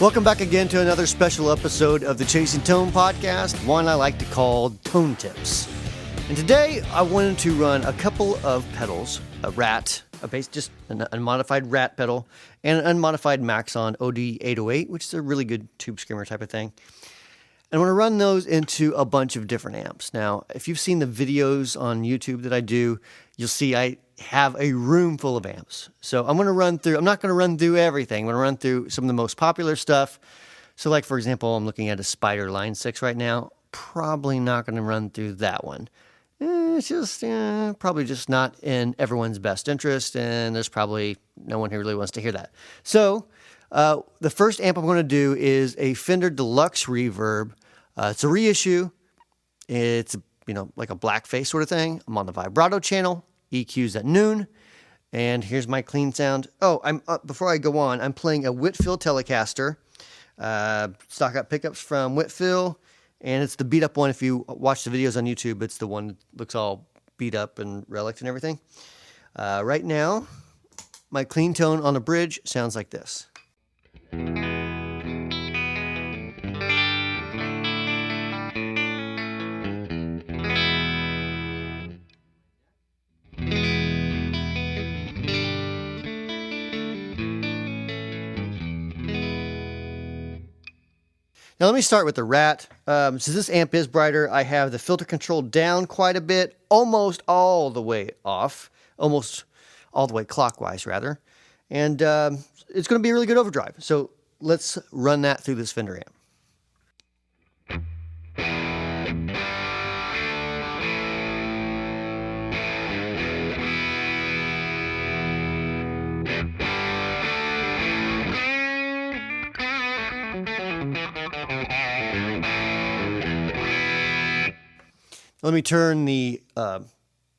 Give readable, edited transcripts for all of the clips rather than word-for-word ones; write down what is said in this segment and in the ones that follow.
Welcome back again to another special episode of the Chasing Tone podcast, one I like to call Tone Tips. And today I wanted to run a couple of pedals, just an unmodified Rat pedal, and an unmodified Maxon OD808, which is a really good tube screamer type of thing. And I want to run those into a bunch of different amps. Now, if you've seen the videos on YouTube that I do, you'll see I have a room full of amps. So I'm not going to run through everything. I'm going to run through some of the most popular stuff. So like, for example, I'm looking at a Spider Line 6 right now. Probably not going to run through that one. It's just probably just not in everyone's best interest, and there's probably no one who really wants to hear that. So the first amp I'm going to do is a Fender Deluxe Reverb. It's a reissue. It's like a blackface sort of thing. I'm on the vibrato channel. EQ's at noon, and here's my clean sound. Oh, before I go on, I'm playing a Whitfield Telecaster, stock up pickups from Whitfield, and it's the beat up one. If you watch the videos on YouTube, it's the one that looks all beat up and relic and everything. Right now, my clean tone on the bridge sounds like this. Now let me start with the Rat. Since this amp is brighter, I have the filter control down quite a bit, almost all the way off, almost all the way clockwise rather. And it's going to be a really good overdrive. So let's run that through this Fender amp. Let me turn the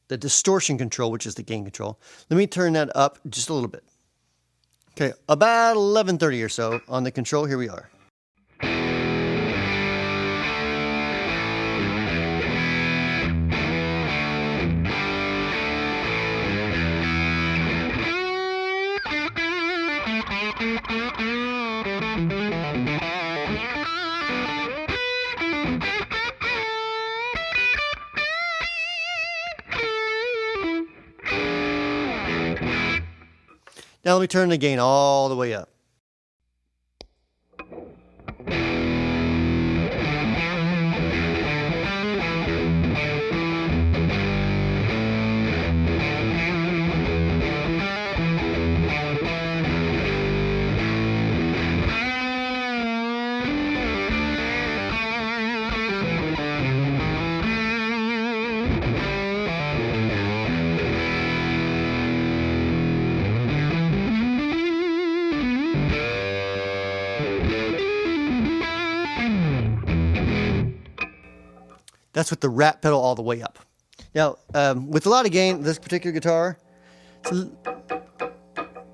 distortion control, which is the gain control. Let me turn that up just a little bit. Okay, about 11:30 or so on the control. Here we are. Now let me turn the gain all the way up. That's with the Rat pedal all the way up. Now, with a lot of gain, this particular guitar, got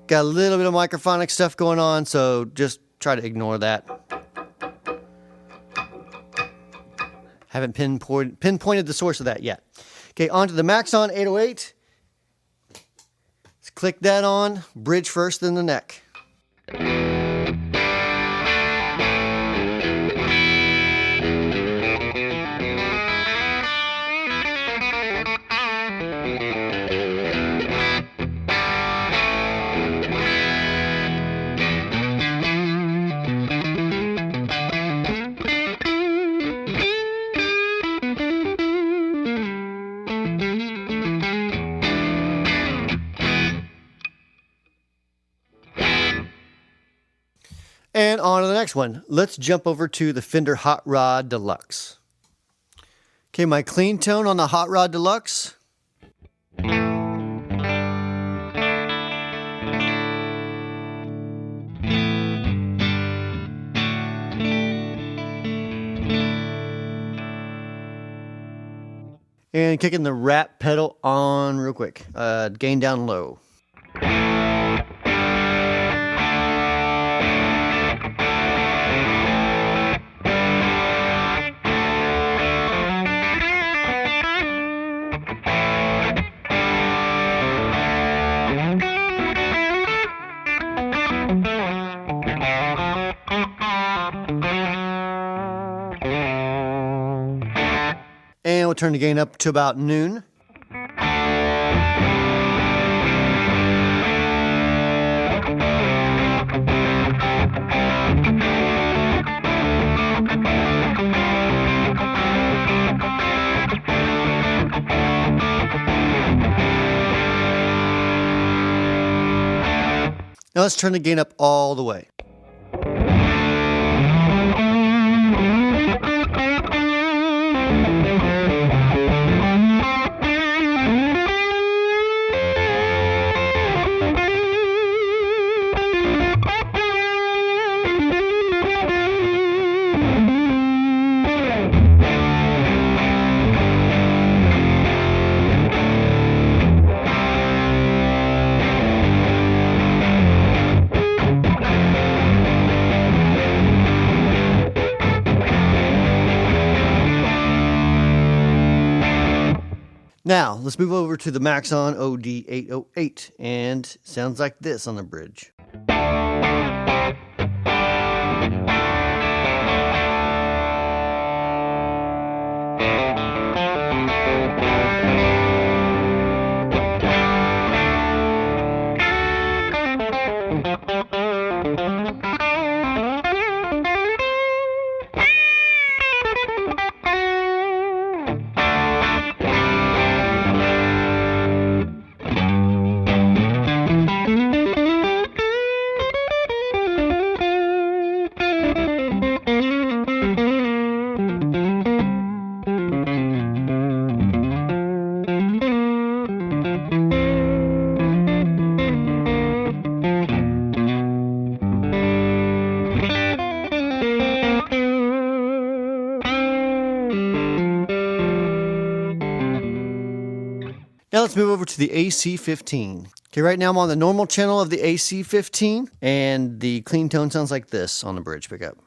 a little bit of microphonic stuff going on, so just try to ignore that. Haven't pinpointed the source of that yet. Okay, on to the Maxon 808. Let's click that on, bridge first, then the neck. And on to the next one. Let's jump over to the Fender Hot Rod Deluxe. Okay, my clean tone on the Hot Rod Deluxe. And kicking the Rat pedal on real quick. Gain down low. turn the gain up to about noon. Now let's turn the gain up all the way. Now, let's move over to the Maxon OD808, and sounds like this on the bridge. Now let's move over to the AC15. Okay, right now I'm on the normal channel of the AC15, and the clean tone sounds like this on the bridge pickup.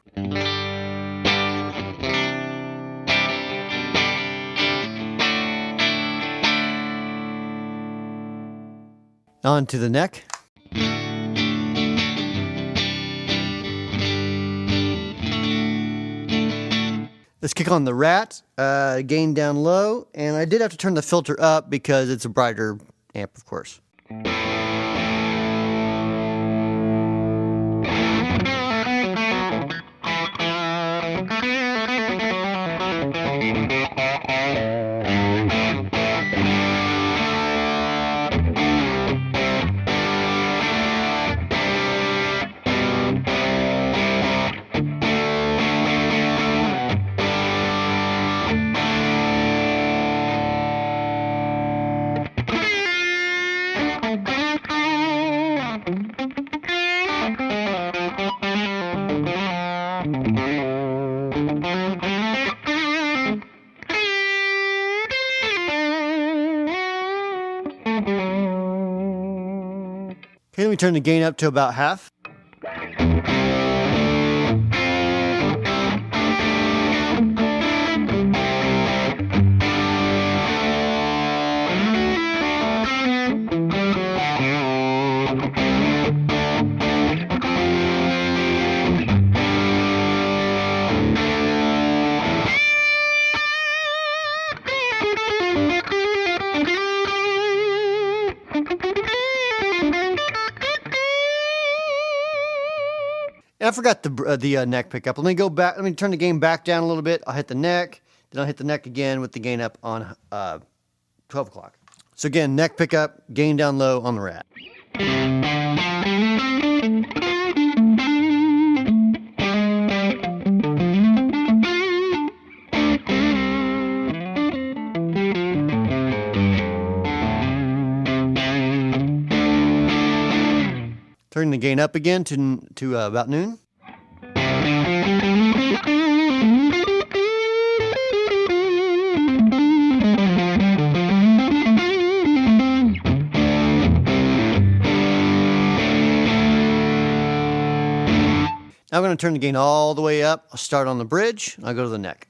On to the neck. Let's kick on the Rat, gain down low, and I did have to turn the filter up because it's a brighter amp, of course. Okay, let me turn the gain up to about half. I forgot the neck pickup. Let me go back. Let me turn the gain back down a little bit. I'll hit the neck. Then I'll hit the neck again with the gain up on 12 o'clock. So again, neck pickup, gain down low on the Rat. Turn the gain up again to about noon. Now I'm going to turn the gain all the way up. I'll start on the bridge, and I'll go to the neck.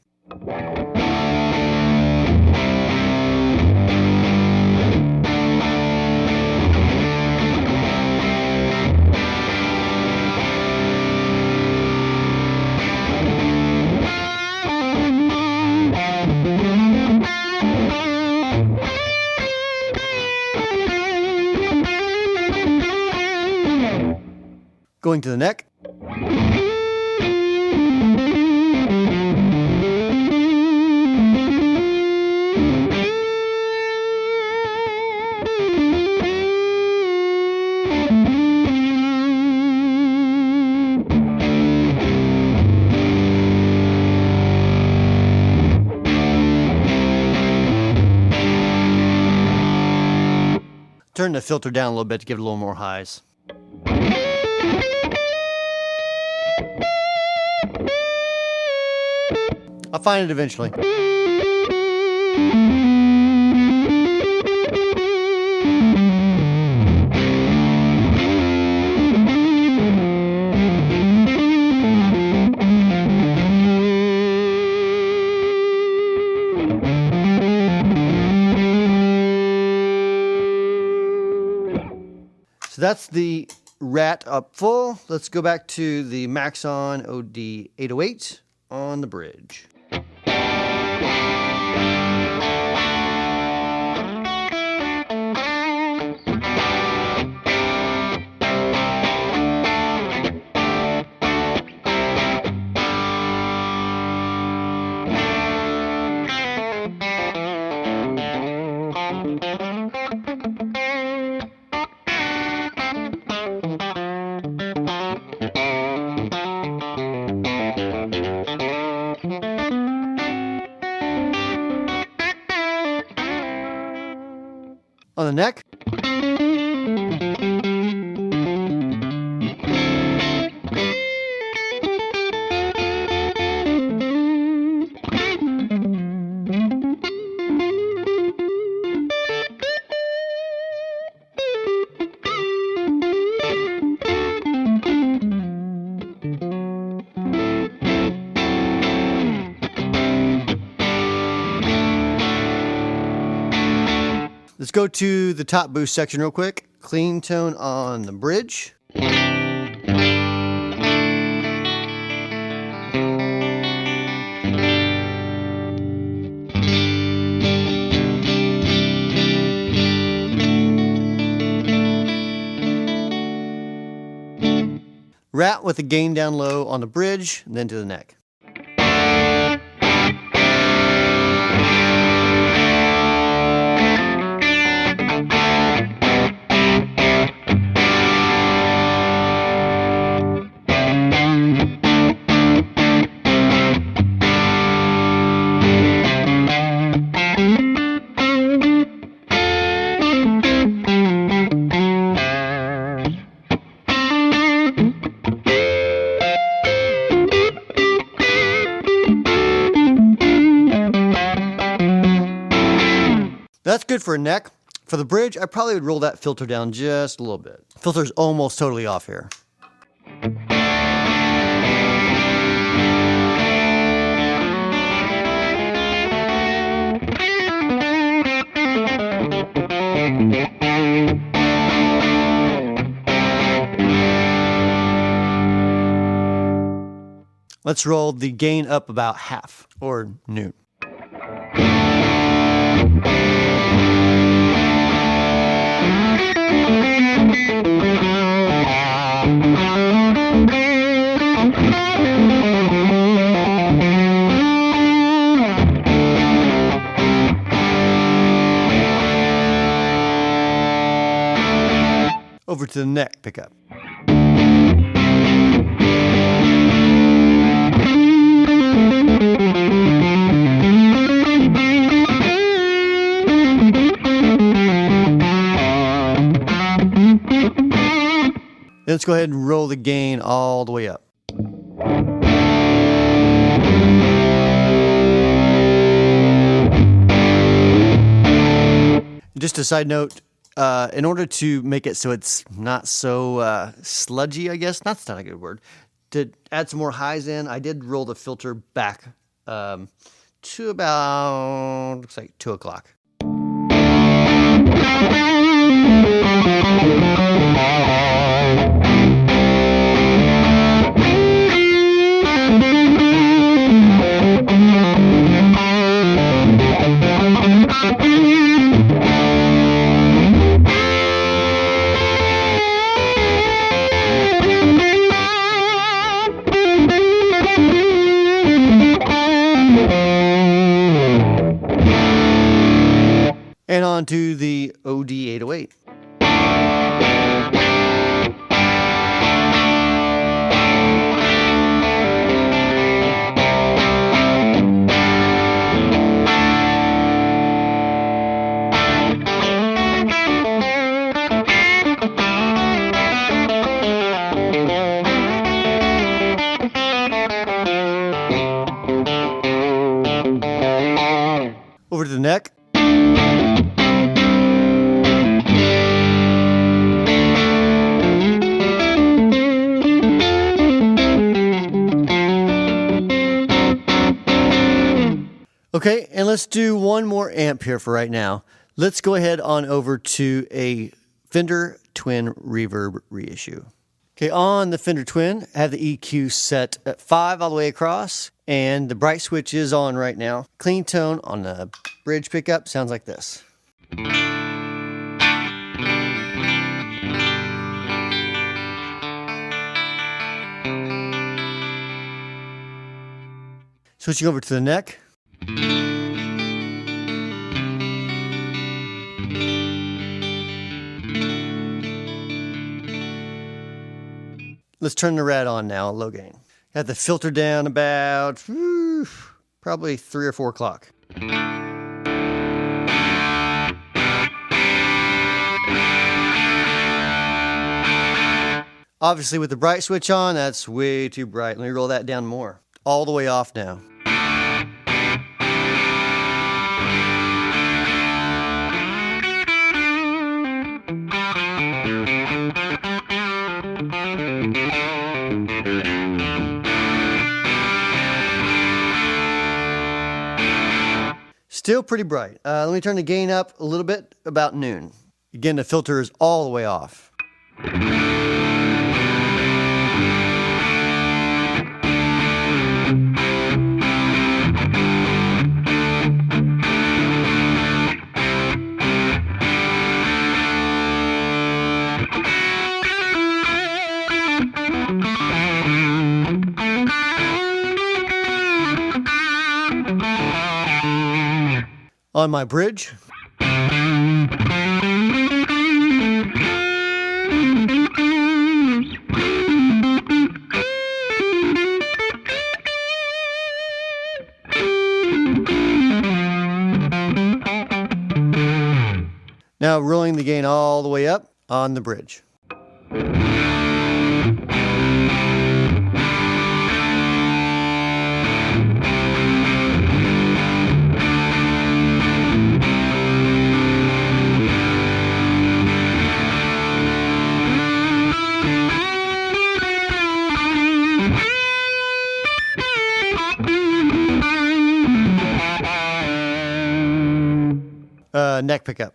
Going to the neck. Turn the filter down a little bit to give it a little more highs. I'll find it eventually. So that's the Rat up full. Let's go back to the Maxon OD 808 on the bridge. On the neck. Let's go to the top boost section real quick. Clean tone on the bridge. Rat with the gain down low on the bridge, and then to the neck. That's good for a neck. For the bridge, I probably would roll that filter down just a little bit. Filter's almost totally off here. Let's roll the gain up about half, or noon. Over to the neck pickup. Let's go ahead and roll the gain all the way up. Just a side note, in order to make it so it's not so sludgy, I guess, that's not a good word, to add some more highs in, I did roll the filter back to about, looks like 2 o'clock. to the OD808. Over to the neck. Okay, and let's do one more amp here for right now. Let's go ahead on over to a Fender Twin Reverb Reissue. Okay, on the Fender Twin, I have the EQ set at 5 all the way across, and the bright switch is on right now. Clean tone on the bridge pickup sounds like this. Switching over to the neck. Let's turn the Rad on now, low gain. Got the filter down about probably 3 or 4 o'clock. Obviously with the bright switch on, that's way too bright. Let me roll that down more. All the way off now. Still pretty bright. Let me turn the gain up a little bit, about noon. Again, the filter is all the way off. On my bridge. Now rolling the gain all the way up on the bridge. Neck pickup.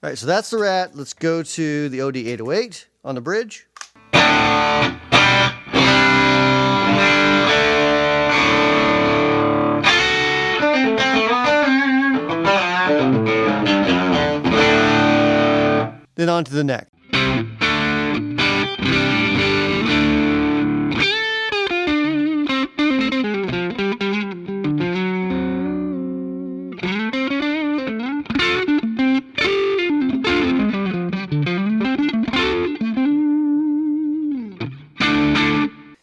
All right, so that's the Rat. Let's go to the OD808 on the bridge. Then on to the neck.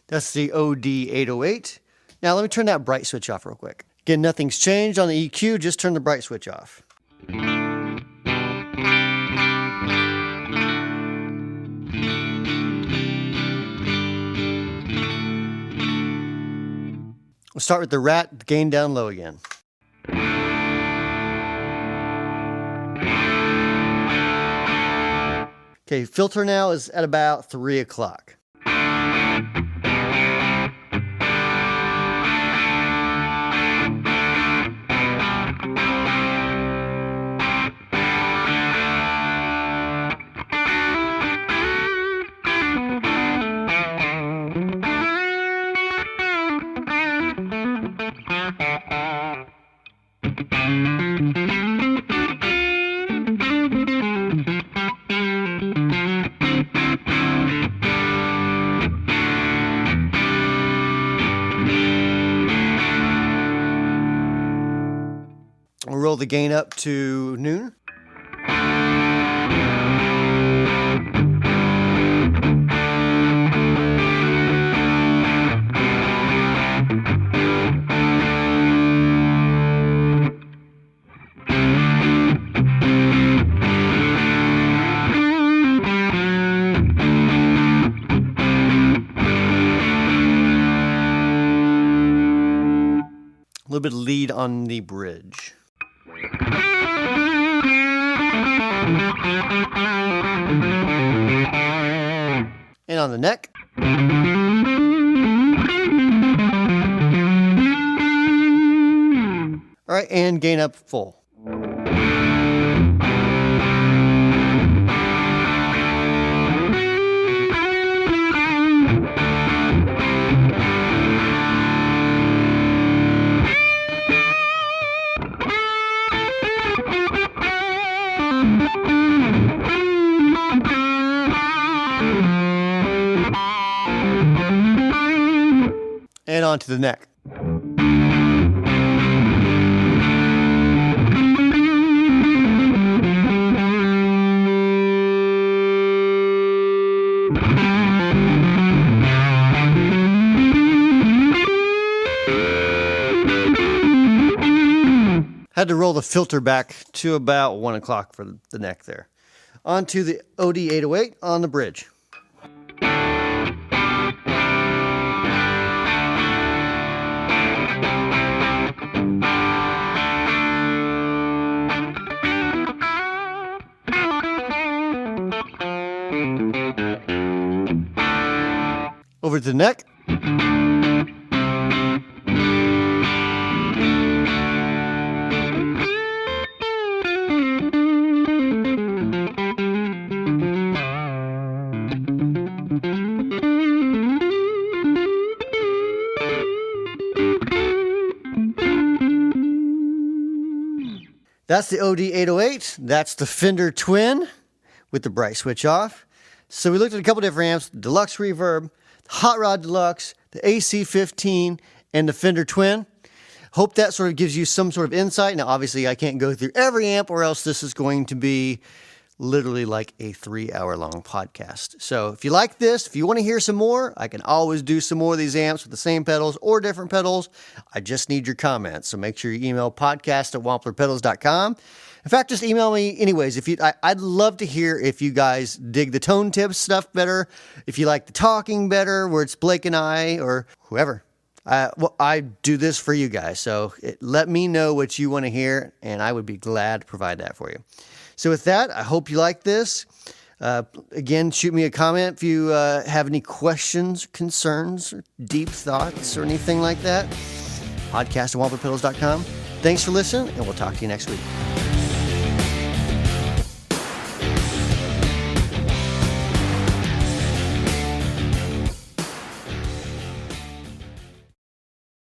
That's the OD808. Now let me turn that bright switch off real quick. Again, nothing's changed on the EQ, just turn the bright switch off. We'll start with the Rat, gain down low again. Okay, filter now is at about 3 o'clock. roll the gain up to noon. A little bit of lead on the bridge. And on the neck. All right, and gain up full. And onto the neck. Had to roll the filter back to about 1 o'clock for the neck there. Onto the OD808 on the bridge. Over to the neck. That's the OD808. That's the Fender Twin with the bright switch off. So we looked at a couple different amps: Deluxe Reverb, Hot Rod Deluxe, the AC15, and the Fender Twin. Hope that sort of gives you some sort of insight. Now, obviously, I can't go through every amp or else this is going to be literally like a 3-hour-long podcast. So if you like this, if you want to hear some more, I can always do some more of these amps with the same pedals or different pedals. I just need your comments. So make sure you email podcast@wamplerpedals.com. In fact, just email me anyways. I'd love to hear if you guys dig the tone tips stuff better, if you like the talking better, where it's Blake and I or whoever. I do this for you guys, so let me know what you want to hear, and I would be glad to provide that for you. So with that, I hope you like this. Again, shoot me a comment if you have any questions, concerns, or deep thoughts, or anything like that. Podcast@wamplerpedals.com. Thanks for listening, and we'll talk to you next week.